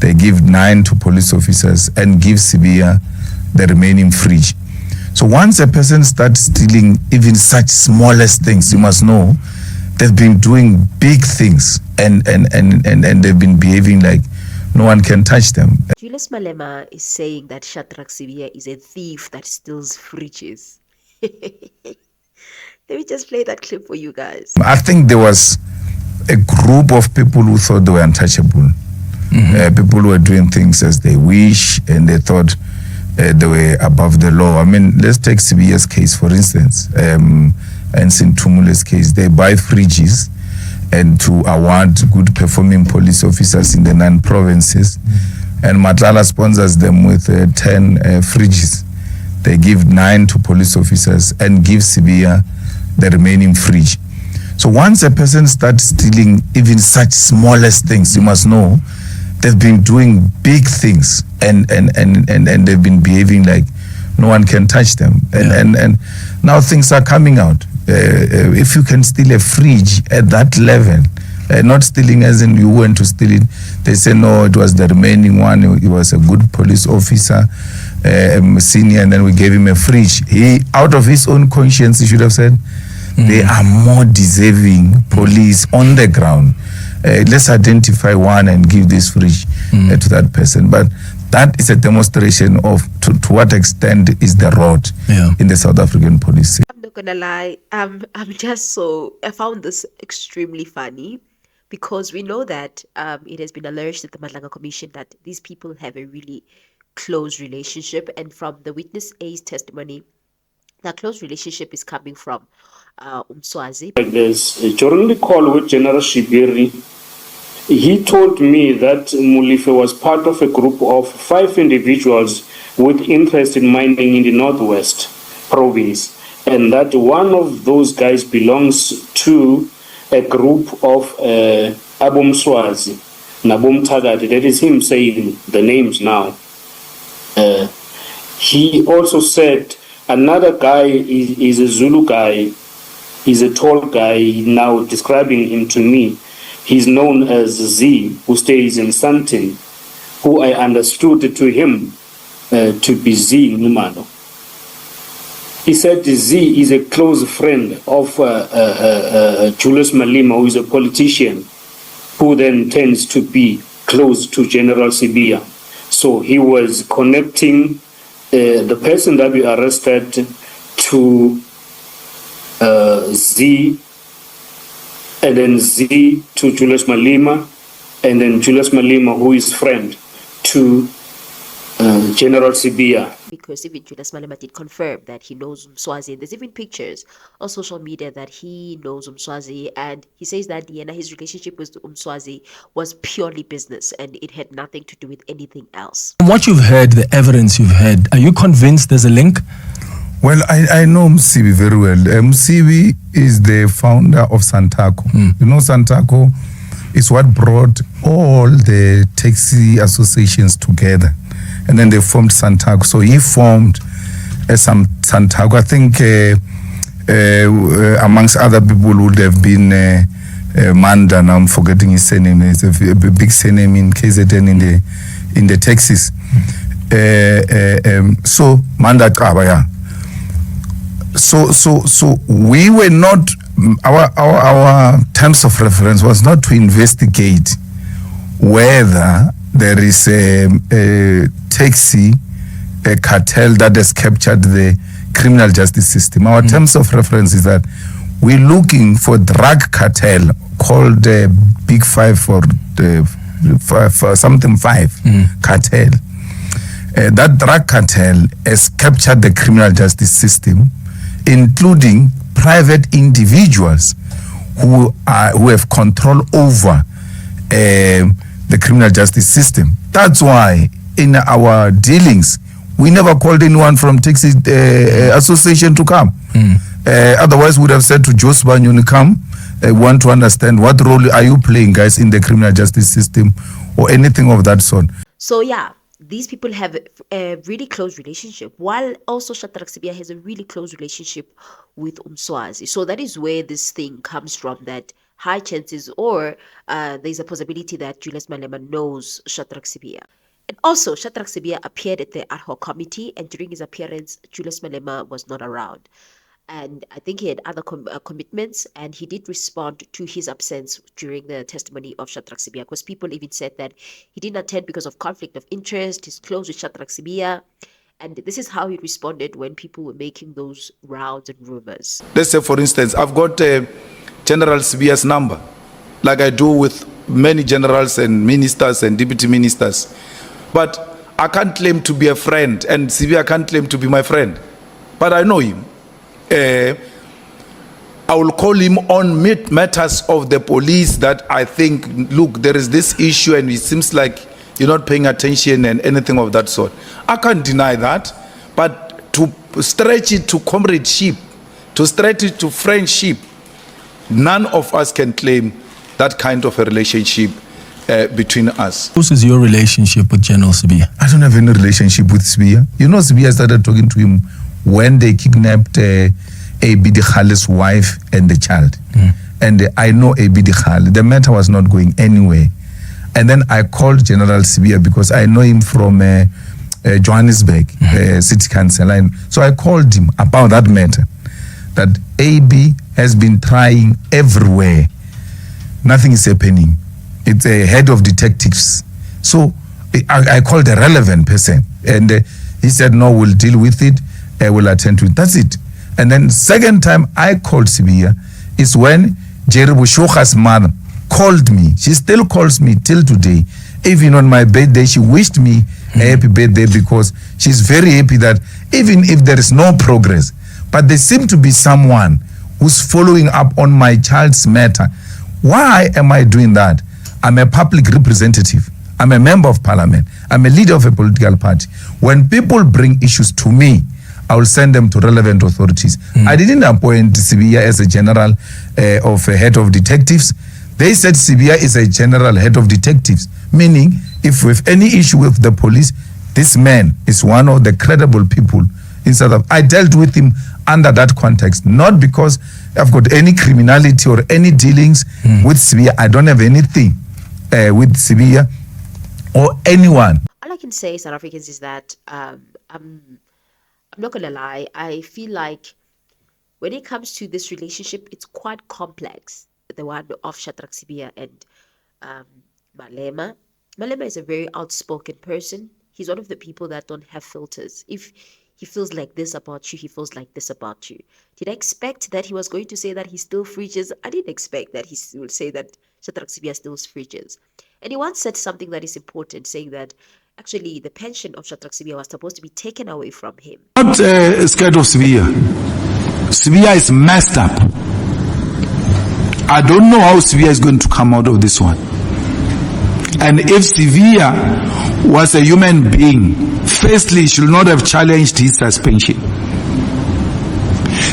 They give 9 to police officers and give Sibiya the remaining fridge. So once a person starts stealing even such smallest things, you must know they've been doing big things and they've been behaving like no one can touch them. Julius Malema is saying that Shadrack Sibiya is a thief that steals fridges. Let me just play that clip for you guys. I think there was a group of people who thought they were untouchable. People who were doing things as they wish and they thought they were above the law. I mean, let's take Sibiya's case, for instance, and Sintumule's case. They buy fridges and to award good performing police officers in the 9 provinces. And Matlala sponsors them with 10 fridges. They give 9 to police officers and give Sibiya the remaining fridge. So once a person starts stealing even such smallest things, you must know they've been doing big things and they've been behaving like no one can touch them. And now things are coming out. If you can steal a fridge at that level, not stealing as in you went to steal it, they say no, it was the remaining one, he was a good police officer, senior, and then we gave him a fridge. He, out of his own conscience, he should have said, they are more deserving police on the ground. Let's identify one and give this fridge to that person. But that is a demonstration of to what extent is the rot in the South African police. I'm not gonna lie, I found this extremely funny because we know that it has been alleged at the Madlanga Commission that these people have a really close relationship, and from the witness A's testimony, that close relationship is coming from Mswazi. During the call with General Sibiya, he told me that Mulife was part of a group of 5 individuals with interest in mining in the Northwest province, and that one of those guys belongs to a group of Abu Mswazi, Nabum Tagadi. That is him saying the names now. He also said another guy is a Zulu guy, he's a tall guy, now describing him to me. He's known as Z, who stays in Santin, who I understood to him to be Z Numano. He said Z is a close friend of Julius Malema, who is a politician, who then tends to be close to General Sibiya. So he was connecting the person that we arrested to Z, and then Z to Julius Malema, and then Julius Malema, who is friend to General Sibiya. Because even Julius Malema did confirm that he knows Mswazi. There's even pictures on social media that he knows Mswazi, and he says that his relationship with Mswazi was purely business and it had nothing to do with anything else. From what you've heard, the evidence you've heard, are you convinced there's a link? Well, I know Msibi very well. Msibi is the founder of Santaco. You know, Santaco is what brought all the taxi associations together. And then they formed Santaco. So he formed some Santaco. I think amongst other people would have been Manda. Now I'm forgetting his surname. It's a big surname in KZN in the taxis. So Manda Kabaya. So we were not, our terms of reference was not to investigate whether there is a taxi cartel that has captured the criminal justice system. Our terms of reference is that we're looking for drug cartel called Big Five or for something 5 cartel. That drug cartel has captured the criminal justice system, including private individuals who have control over the criminal justice system. That's why in our dealings we never called anyone from taxi association to come. Otherwise we would have said to Josban, you come, want to understand what role are you playing, guys, in the criminal justice system or anything of that sort. So yeah, these people have a really close relationship, while also Shadrack Sibiya has a really close relationship with Mswazi. So that is where this thing comes from, that high chances, or there's a possibility that Julius Malema knows Shadrack Sibiya. And also, Shadrack Sibiya appeared at the ad hoc committee, and during his appearance, Julius Malema was not around. And I think he had other commitments, and he did respond to his absence during the testimony of Shadrack Sibiya, because people even said that he didn't attend because of conflict of interest, he's close with Shadrack Sibiya. And this is how he responded when people were making those rounds and rumors. Let's say, for instance, I've got General Sibiya's number, like I do with many generals and ministers and deputy ministers. But I can't claim to be a friend, and Sibiya can't claim to be my friend. But I know him. I will call him on matters of the police that I think, look, there is this issue and it seems like you're not paying attention and anything of that sort. I can't deny that. But to stretch it to comradeship, to stretch it to friendship, none of us can claim that kind of a relationship between us. What is your relationship with General Sibiya? I don't have any relationship with Sibiya. You know, Sibiya started talking to him when they kidnapped A.B. Dikhale's wife and the child. And I know A.B. Dikhale. The matter was not going anywhere. And then I called General Sibiya because I know him from Johannesburg City Council. And so I called him about that matter, that A.B. has been trying everywhere. Nothing is happening. It's a head of detectives. So I called a relevant person, and he said, no, we'll deal with it. We'll attend to it. That's it. And then second time I called Sibiya is when Jerry Bushoka's mother called me. She still calls me till today. Even on my birthday, she wished me a happy birthday, because she's very happy that even if there is no progress, but there seems to be someone who's following up on my child's matter. Why am I doing that? I'm a public representative. I'm a member of parliament. I'm a leader of a political party. When people bring issues to me, I will send them to relevant authorities. I didn't appoint Sibiya as a general of a head of detectives. They said Sibiya is a general head of detectives, meaning if we have any issue with the police, this man is one of the credible people in South Africa. I dealt with him under that context, not because I've got any criminality or any dealings with Sibiya. I don't have anything with Sibiya or anyone. All I can say, South Africans, is that I'm not gonna lie. I feel like when it comes to this relationship, it's quite complex. The one of Shadrack Sibiya and Malema. Malema is a very outspoken person. He's one of the people that don't have filters. If he feels like this about you, he feels like this about you. Did I expect that he was going to say that he still fridges? I didn't expect that he would say that Shadrack Sibiya still fridges. And he once said something that is important, saying that actually the pension of Shadrack Sibiya was supposed to be taken away from him. Not scared of Sibiya. Sibiya is messed up. I don't know how Sibiya is going to come out of this one. And if Sibiya was a human being, firstly, he should not have challenged his suspension.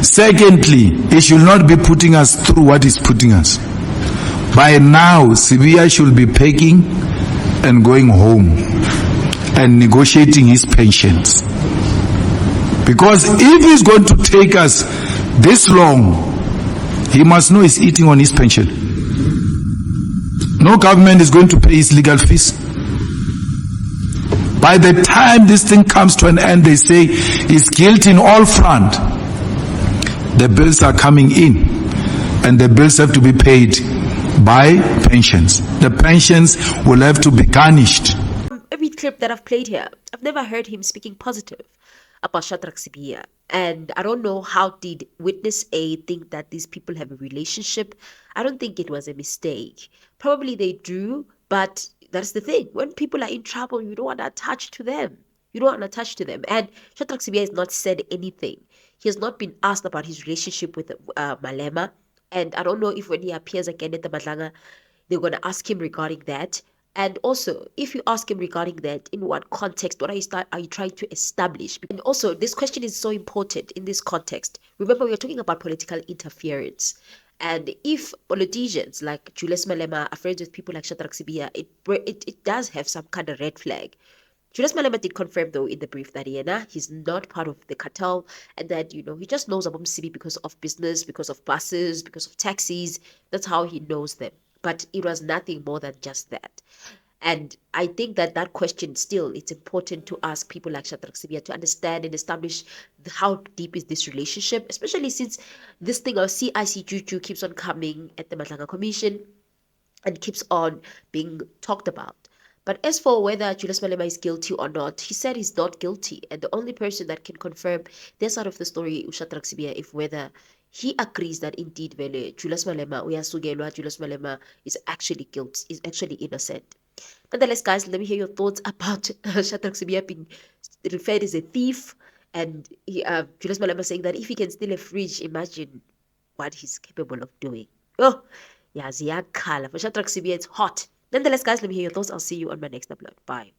Secondly, he should not be putting us through what he's putting us. By now, Sibiya should be packing and going home and negotiating his pensions. Because if he's going to take us this long, he must know he's eating on his pension. No government is going to pay his legal fees. By the time this thing comes to an end, they say he's guilty in all front. The bills are coming in, and the bills have to be paid by pensions. The pensions will have to be garnished. Every clip that I've played here, I've never heard him speaking positive about Shadrack Sibiya. And I don't know, how did Witness A think that these people have a relationship? I don't think it was a mistake. Probably they do, but that's the thing. When people are in trouble, you don't want to attach to them. You don't want to attach to them. And Shadrack Sibiya has not said anything. He has not been asked about his relationship with Malema. And I don't know if when he appears again at the Madlanga, they're going to ask him regarding that. And also, if you ask him regarding that, in what context, what are you trying to establish? And also, this question is so important in this context. Remember, we are talking about political interference. And if politicians like Julius Malema are friends with people like Shadrack Sibiya, it does have some kind of red flag. Julius Malema did confirm, though, in the brief that he's not part of the cartel, and that, he just knows about Msibi because of business, because of buses, because of taxis. That's how he knows them. But it was nothing more than just that. And I think that question still, it's important to ask people like Shadrack Sibiya to understand and establish how deep is this relationship, especially since this thing of CIC Juju keeps on coming at the Madlanga Commission and keeps on being talked about. But as for whether Julius Malema is guilty or not, he said he's not guilty. And the only person that can confirm this side of the story is Shadrack Sibiya, if whether he agrees that indeed Julius Malema, Julius Malema is actually guilty, is actually innocent. Nonetheless, guys, let me hear your thoughts about Shadrack Sibiya being referred as a thief, and Julius Malema saying that if he can steal a fridge, imagine what he's capable of doing. Oh, yeah, ziyakhala. For Shadrack Sibiya, it's hot. Nonetheless, guys, let me hear your thoughts. I'll see you on my next upload. Bye.